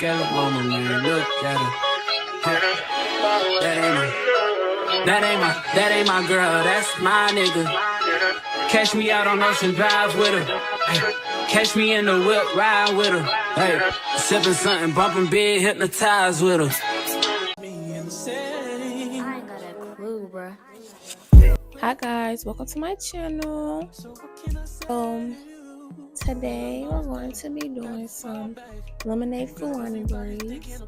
Look at her mama, man, look at her. That ain't my girl, that's my nigga. Catch me out on Ocean Drive with her. Hey, catch me in the whip, ride with her. Hey, sipping something, bumping big, hypnotized with her. I ain't got a clue, bruh. Hi guys, welcome to my channel. Today we're going to be doing some lemonade Fulani braids.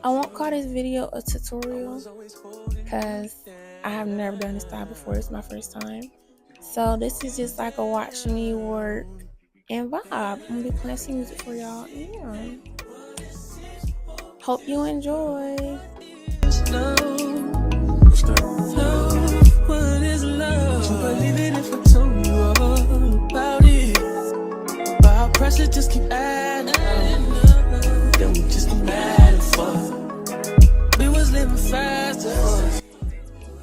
I won't call this video a tutorial because I have never done this style before. It's my first time. So this is just like a watch me work and vibe. I'm gonna be playing some music for y'all. Yeah. Hope you enjoy. What is love? You believe it if I told you all about it. But our pressure just keep adding up. Then we just get mad at fuck. We was living faster.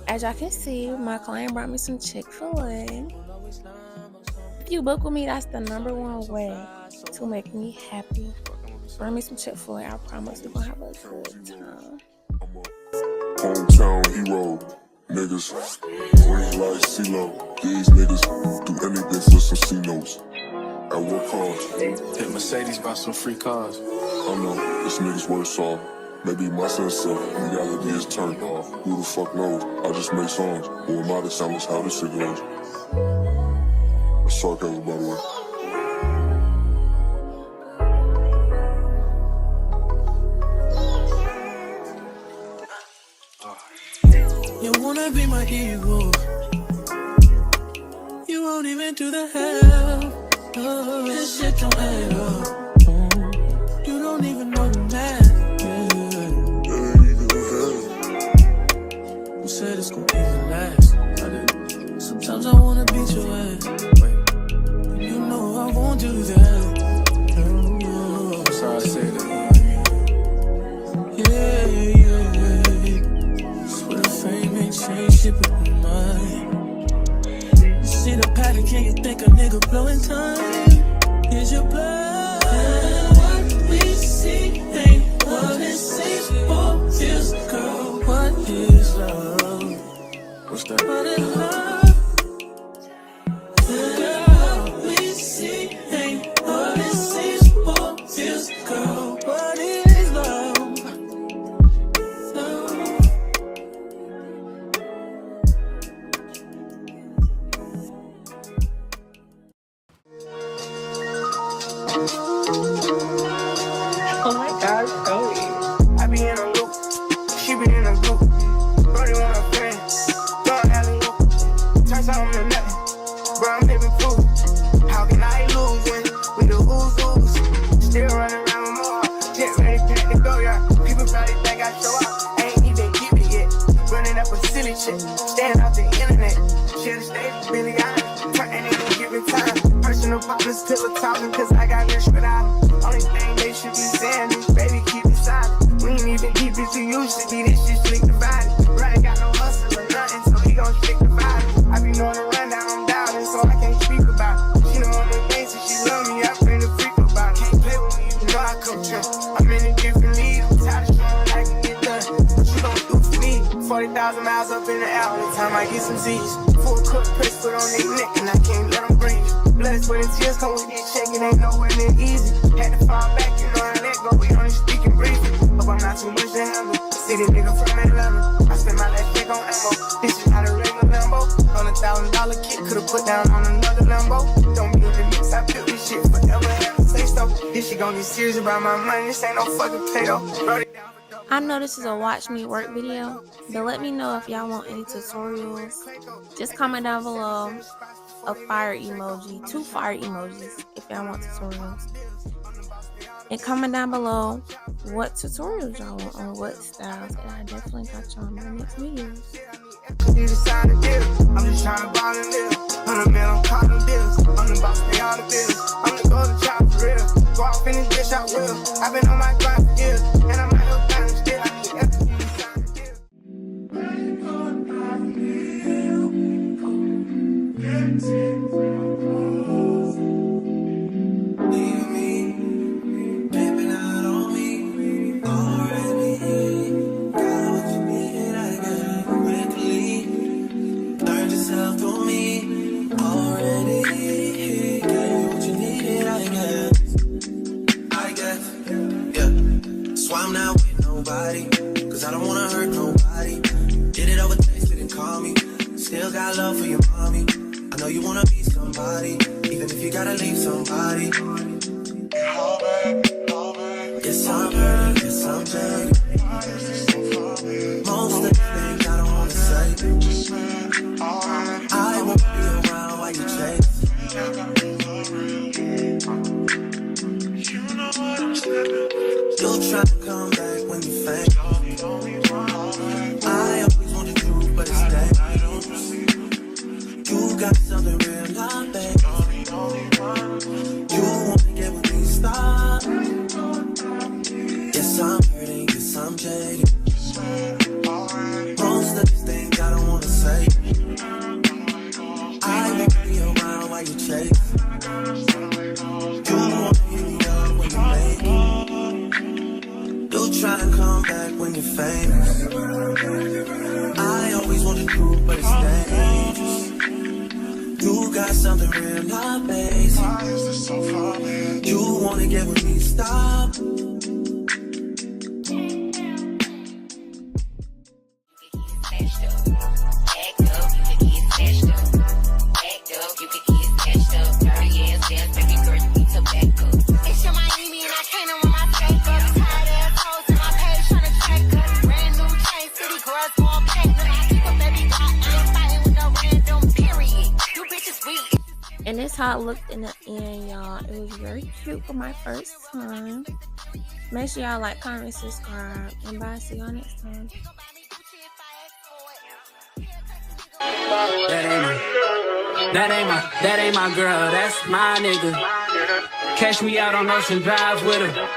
As y'all can see, my client brought me some Chick-fil-A. If you book with me, that's the #1 way to make me happy. Bring me some Chick-fil-A. I promise we're gonna have a good time. Hometown hero, niggas, green like CeeLo. These niggas do anything for some C-notes. At what cost? Hit Mercedes, buy some free cars. I know, this nigga's worse off. Maybe my sense of reality is turned off. Who the fuck knows? I just make songs. Who am I to tell us how this shit goes? It's sarcasm, by the way. You wanna be my hero. You won't even do the hell. Oh, this shit don't add up. You don't even know the math. Who said it's gonna even last? Sometimes I wanna beat your ass. Wait, you know I won't do that. Oh, I'm sorry I said that. Swear the fame ain't changed shit but my mind. You see the pattern, can you think a nigga blowing time? Is your blood? What we see ain't what it seems for. Is girl, what is love? What's that? What is love? Girl, we see ain't what it seems for. Is girl, what is love? Oh my God, Chloe. I be in a loop, she be in a group. Brody want a friend, don't have a loop. Turns out I'm the nothing, bro, I'm living proof. How can I lose when we the ooze? Still running around with more, jet ready, pack to go, yeah. People probably think I show up, I ain't even keep it yet. Running up a silly shit, staying off the internet. Should've stayed really honest, turning it and giving time. Personal partners still talking, cause I got rich without them. Only thing they should be saying is, baby, keep it silent. We ain't even keep it to used to be, this shit slick divided. Right, got no hustle or nothing, so he gon' stick divided. I be knowing the rundown, I'm down, and so I can't speak about it. She know I'm the things, and she love me, I bring the freak about it. Can't play with me, you know I come true. I'm in a different league, I'm tired of showing I can get done. What you gon' do for me? 40,000 miles up in the air, every time I get some Z's. Full cook, press put on their neck, and I can't let them breathe. Blood, sweat, and tears come with this check, it ain't nowhere near easy. Had to fall back, you know I let go, we only speaking briefly. Hope I'm not too much to handle. See this nigga from Atlanta, I spent my last check on ammo. This is not a regular Lambo. $100,000 kit, could've put down on another Lambo. Don't be in the mix, I built this shit forever, have to say so. This shit gon' get serious about my money, this ain't no fucking play though. I know this is a watch me work video, but let me know if y'all want any tutorials. Just comment down below a fire emoji, 2 fire emojis if y'all want tutorials. And comment down below what tutorials y'all want on what styles, and I definitely got y'all in my next videos. Need to sign a deal. I'm just trying to buy a live. 100 mil, I'm calling bills. I'm the boss, pay all the bills. I'm the golden child for real. Go off in this bitch, I will. I've been on my grind for years, and I'm out here trying to still. I need everything to sign a deal. Leave me gotta leave somebody. Yes, I'm hurting, yes, I'm jaded. Most of the things I don't wanna say. I won't be around while you chase. You'll try to come back when you faint. I always wanted you, but it's dangerous. You got something real, not bad. You wanna get with me, stop. Yes, I'm hurting, yes, I'm jaded. Most of these things I don't wanna say. I won't be around while you chase. You wanna hit me up when you make it. You'll try to come back when you're famous. I always wanted you, but it's dangerous. You got something real, not basic. You wanna get with me, stop. And this how it looked in the end, y'all. It was very cute for my first time. Make sure y'all like, comment, subscribe, and bye. See y'all next time. That ain't my girl, that's my nigga. Catch me out on Ocean Drive with her.